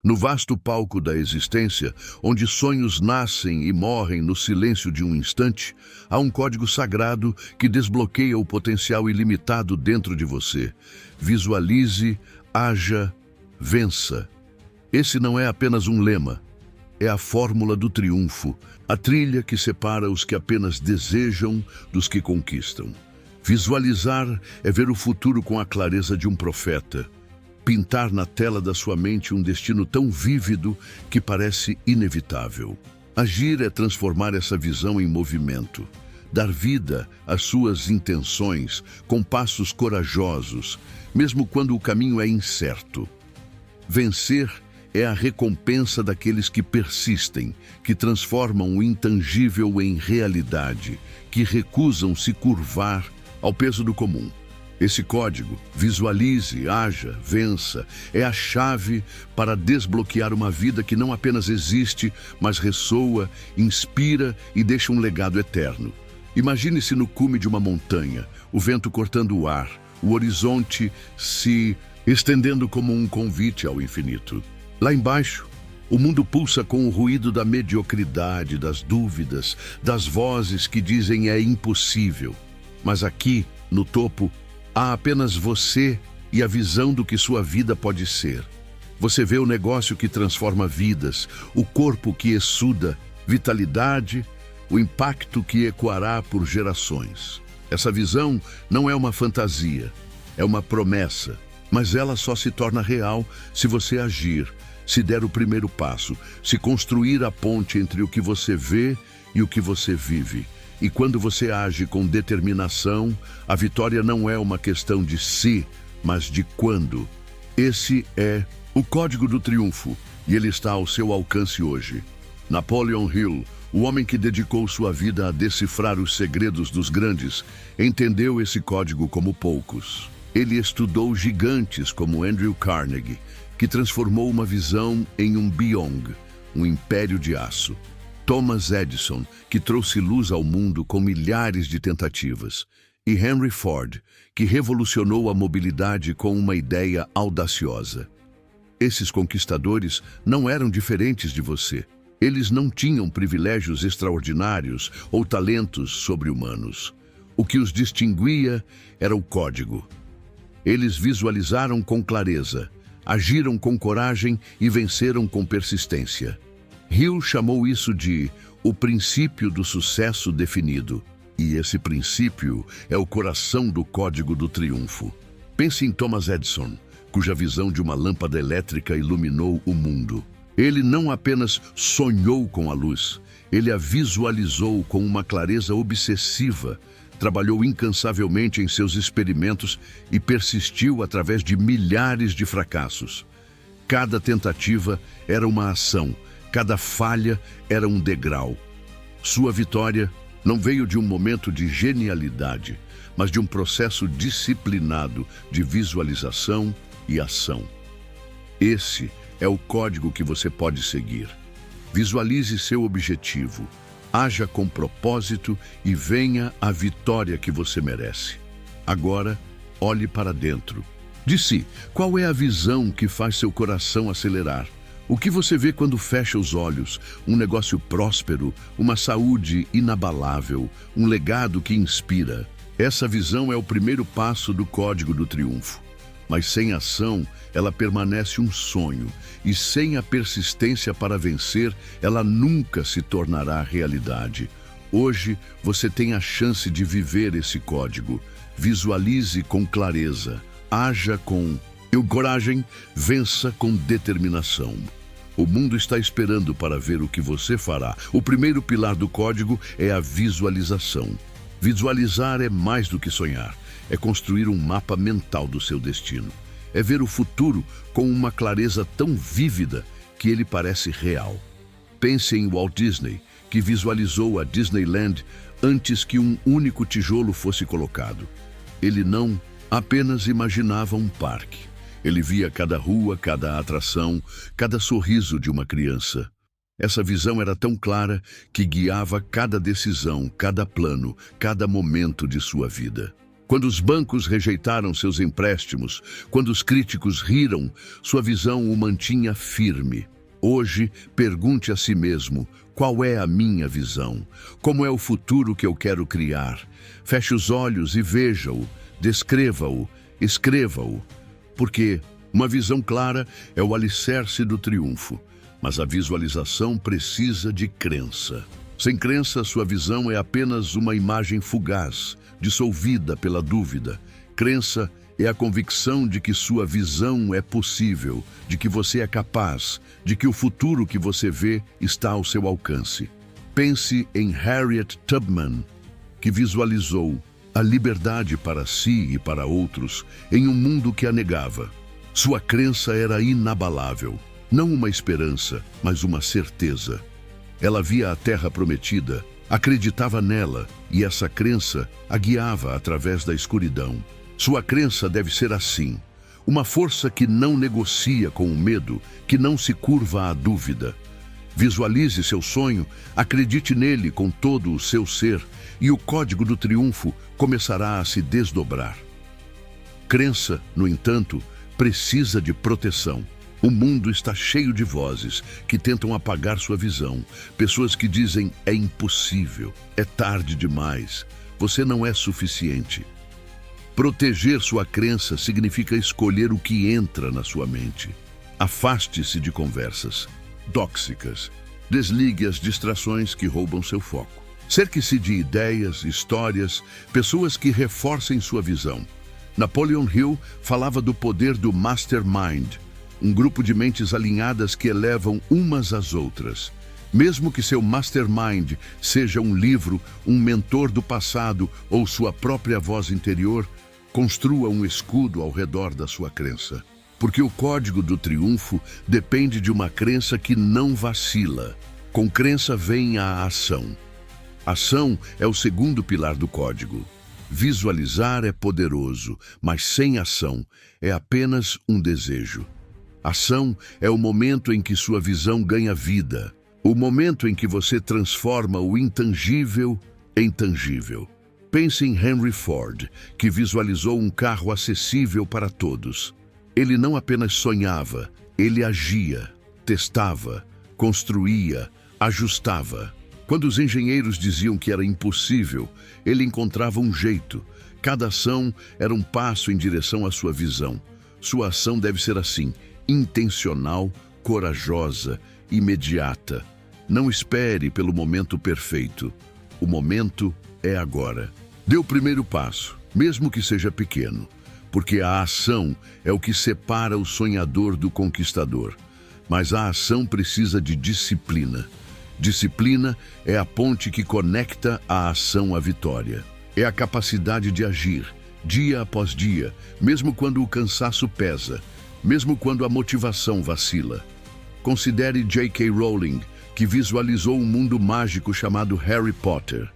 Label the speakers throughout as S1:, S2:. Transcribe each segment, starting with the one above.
S1: No vasto palco da existência, onde sonhos nascem e morrem no silêncio de um instante, há um código sagrado que desbloqueia o potencial ilimitado dentro de você. Visualize, haja, vença. Esse não é apenas um lema, é a fórmula do triunfo, a trilha que separa os que apenas desejam dos que conquistam. Visualizar é ver o futuro com a clareza de um profeta. Pintar na tela da sua mente um destino tão vívido que parece inevitável. Agir é transformar essa visão em movimento. Dar vida às suas intenções com passos corajosos, mesmo quando o caminho é incerto. Vencer é a recompensa daqueles que persistem, que transformam o intangível em realidade, que recusam se curvar ao peso do comum. Esse código, visualize, haja, vença, é a chave para desbloquear uma vida que não apenas existe, mas ressoa, inspira e deixa um legado eterno. Imagine-se no cume de uma montanha, o vento cortando o ar, o horizonte se estendendo como um convite ao infinito. Lá embaixo, o mundo pulsa com o ruído da mediocridade, das dúvidas, das vozes que dizem é impossível. Mas aqui, no topo, há apenas você e a visão do que sua vida pode ser. Você vê o negócio que transforma vidas, o corpo que exsuda vitalidade, o impacto que ecoará por gerações. Essa visão não é uma fantasia, é uma promessa, mas ela só se torna real se você agir, se der o primeiro passo, se construir a ponte entre o que você vê e o que você vive. E quando você age com determinação, a vitória não é uma questão de se, mas de quando. Esse é o código do triunfo, e ele está ao seu alcance hoje. Napoleon Hill, o homem que dedicou sua vida a decifrar os segredos dos grandes, entendeu esse código como poucos. Ele estudou gigantes como Andrew Carnegie, que transformou uma visão em um Byong, um império de aço. Thomas Edison, que trouxe luz ao mundo com milhares de tentativas, e Henry Ford, que revolucionou a mobilidade com uma ideia audaciosa. Esses conquistadores não eram diferentes de você. Eles não tinham privilégios extraordinários ou talentos sobre-humanos. O que os distinguia era o código. Eles visualizaram com clareza, agiram com coragem e venceram com persistência. Hill chamou isso de o princípio do sucesso definido. E esse princípio é o coração do código do triunfo. Pense em Thomas Edison, cuja visão de uma lâmpada elétrica iluminou o mundo. Ele não apenas sonhou com a luz, ele a visualizou com uma clareza obsessiva, trabalhou incansavelmente em seus experimentos e persistiu através de milhares de fracassos. Cada tentativa era uma ação, cada falha era um degrau. Sua vitória não veio de um momento de genialidade, mas de um processo disciplinado de visualização e ação. Esse é o código que você pode seguir. Visualize seu objetivo, haja com propósito e venha a vitória que você merece. Agora, olhe para dentro. De si, qual é a visão que faz seu coração acelerar? O que você vê quando fecha os olhos? Um negócio próspero, uma saúde inabalável, um legado que inspira. Essa visão é o primeiro passo do código do triunfo. Mas sem ação, ela permanece um sonho. E sem a persistência para vencer, ela nunca se tornará realidade. Hoje, você tem a chance de viver esse código. Visualize com clareza, haja com coragem, vença com determinação. O mundo está esperando para ver o que você fará. O primeiro pilar do código é a visualização. Visualizar é mais do que sonhar. É construir um mapa mental do seu destino. É ver o futuro com uma clareza tão vívida que ele parece real. Pense em Walt Disney, que visualizou a Disneyland antes que um único tijolo fosse colocado. Ele não apenas imaginava um parque. Ele via cada rua, cada atração, cada sorriso de uma criança. Essa visão era tão clara que guiava cada decisão, cada plano, cada momento de sua vida. Quando os bancos rejeitaram seus empréstimos, quando os críticos riram, sua visão o mantinha firme. Hoje, pergunte a si mesmo: qual é a minha visão? Como é o futuro que eu quero criar? Feche os olhos e veja-o, descreva-o, escreva-o. Porque uma visão clara é o alicerce do triunfo, mas a visualização precisa de crença. Sem crença, sua visão é apenas uma imagem fugaz, dissolvida pela dúvida. Crença é a convicção de que sua visão é possível, de que você é capaz, de que o futuro que você vê está ao seu alcance. Pense em Harriet Tubman, que visualizou a liberdade para si e para outros em um mundo que a negava. Sua crença era inabalável, não uma esperança, mas uma certeza. Ela via a terra prometida, acreditava nela, e essa crença a guiava através da escuridão. Sua crença deve ser assim, uma força que não negocia com o medo, que não se curva à dúvida. Visualize seu sonho, acredite nele com todo o seu ser, e o código do triunfo começará a se desdobrar. Crença, no entanto, precisa de proteção. O mundo está cheio de vozes que tentam apagar sua visão. Pessoas que dizem: é impossível, é tarde demais, você não é suficiente. Proteger sua crença significa escolher o que entra na sua mente. Afaste-se de conversas tóxicas. Desligue as distrações que roubam seu foco. Cerque-se de ideias, histórias, pessoas que reforcem sua visão. Napoleon Hill falava do poder do mastermind, um grupo de mentes alinhadas que elevam umas às outras. Mesmo que seu mastermind seja um livro, um mentor do passado ou sua própria voz interior, construa um escudo ao redor da sua crença. Porque o código do triunfo depende de uma crença que não vacila. Com crença vem a ação. Ação é o segundo pilar do código. Visualizar é poderoso, mas sem ação é apenas um desejo. Ação é o momento em que sua visão ganha vida, o momento em que você transforma o intangível em tangível. Pense em Henry Ford, que visualizou um carro acessível para todos. Ele não apenas sonhava, ele agia, testava, construía, ajustava. Quando os engenheiros diziam que era impossível, ele encontrava um jeito. Cada ação era um passo em direção à sua visão. Sua ação deve ser assim: intencional, corajosa, imediata. Não espere pelo momento perfeito. O momento é agora. Dê o primeiro passo, mesmo que seja pequeno, porque a ação é o que separa o sonhador do conquistador. Mas a ação precisa de disciplina. Disciplina é a ponte que conecta a ação à vitória. É a capacidade de agir, dia após dia, mesmo quando o cansaço pesa, mesmo quando a motivação vacila. Considere J.K. Rowling, que visualizou um mundo mágico chamado Harry Potter.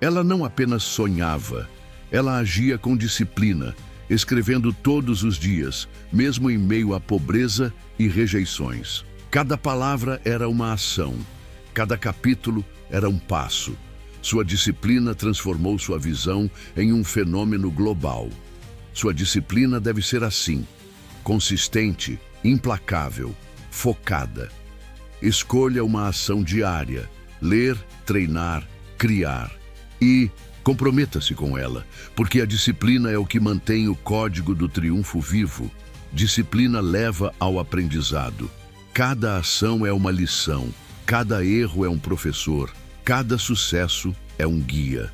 S1: Ela não apenas sonhava, ela agia com disciplina, escrevendo todos os dias, mesmo em meio à pobreza e rejeições. Cada palavra era uma ação, cada capítulo era um passo. Sua disciplina transformou sua visão em um fenômeno global. Sua disciplina deve ser assim: consistente, implacável, focada. Escolha uma ação diária: ler, treinar, criar. E comprometa-se com ela, porque a disciplina é o que mantém o código do triunfo vivo. Disciplina leva ao aprendizado. Cada ação é uma lição, cada erro é um professor, cada sucesso é um guia.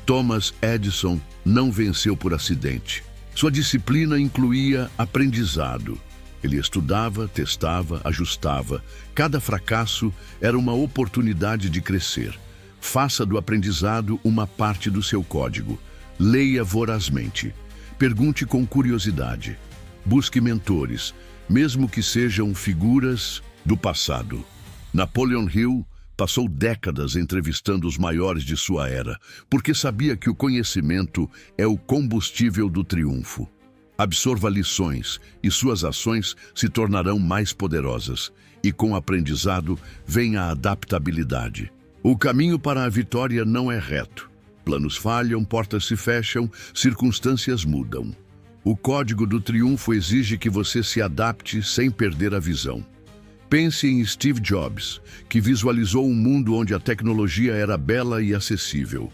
S1: Thomas Edison não venceu por acidente. Sua disciplina incluía aprendizado. Ele estudava, testava, ajustava. Cada fracasso era uma oportunidade de crescer. Faça do aprendizado uma parte do seu código. Leia vorazmente. Pergunte com curiosidade. Busque mentores, mesmo que sejam figuras do passado. Napoleon Hill passou décadas entrevistando os maiores de sua era, porque sabia que o conhecimento é o combustível do triunfo. Absorva lições e suas ações se tornarão mais poderosas. E com o aprendizado vem a adaptabilidade. O caminho para a vitória não é reto, Planos falham, portas se fecham, circunstâncias mudam. O código do triunfo exige que você se adapte sem perder a visão. Pense em Steve Jobs, que visualizou um mundo onde a tecnologia era bela e acessível.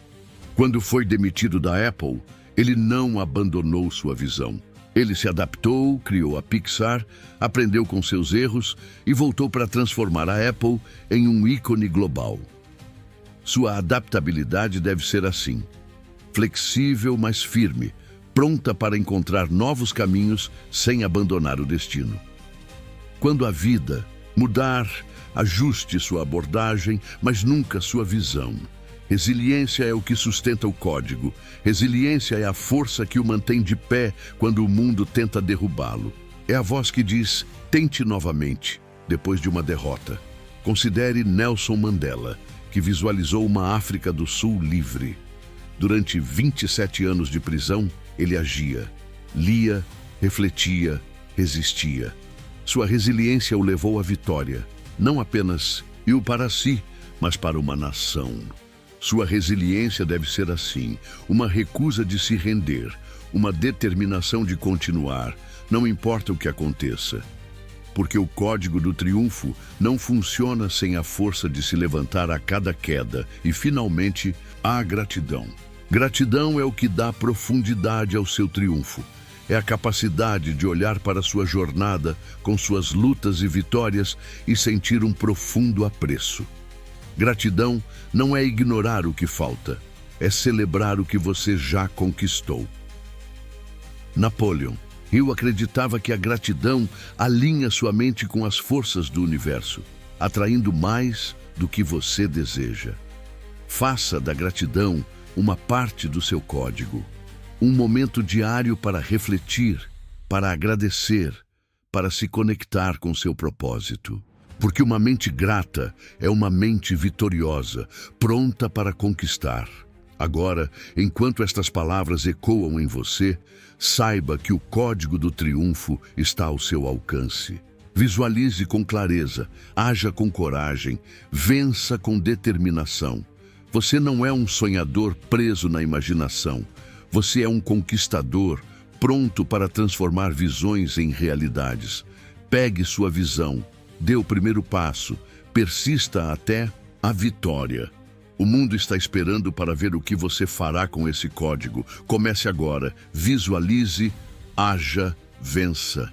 S1: Quando foi demitido da Apple, ele não abandonou sua visão. Ele se adaptou, criou a Pixar, aprendeu com seus erros e voltou para transformar a Apple em um ícone global. Sua adaptabilidade deve ser assim: flexível, mas firme, pronta para encontrar novos caminhos sem abandonar o destino. Quando a vida mudar, ajuste sua abordagem, mas nunca sua visão. Resiliência é o que sustenta o código. Resiliência é a força que o mantém de pé quando o mundo tenta derrubá-lo. É a voz que diz: tente novamente, depois de uma derrota. Considere Nelson Mandela, que visualizou uma África do Sul livre. Durante 27 anos de prisão, ele agia, lia, refletia, resistia. Sua resiliência o levou à vitória, não apenas para si, mas para uma nação. Sua resiliência deve ser assim: uma recusa de se render, uma determinação de continuar, não importa o que aconteça. Porque o código do triunfo não funciona sem a força de se levantar a cada queda. E, finalmente, a gratidão. Gratidão é o que dá profundidade ao seu triunfo. É a capacidade de olhar para sua jornada com suas lutas e vitórias e sentir um profundo apreço. Gratidão não é ignorar o que falta, é celebrar o que você já conquistou. Napoleon Hill acreditava que a gratidão alinha sua mente com as forças do universo, atraindo mais do que você deseja. Faça da gratidão uma parte do seu código, um momento diário para refletir, para agradecer, para se conectar com seu propósito. Porque uma mente grata é uma mente vitoriosa, pronta para conquistar. Agora, enquanto estas palavras ecoam em você, saiba que o código do triunfo está ao seu alcance. Visualize com clareza, haja com coragem, vença com determinação. Você não é um sonhador preso na imaginação. Você é um conquistador, pronto para transformar visões em realidades. Pegue sua visão, dê o primeiro passo, persista até a vitória. O mundo está esperando para ver o que você fará com esse código. Comece agora, visualize, haja, vença.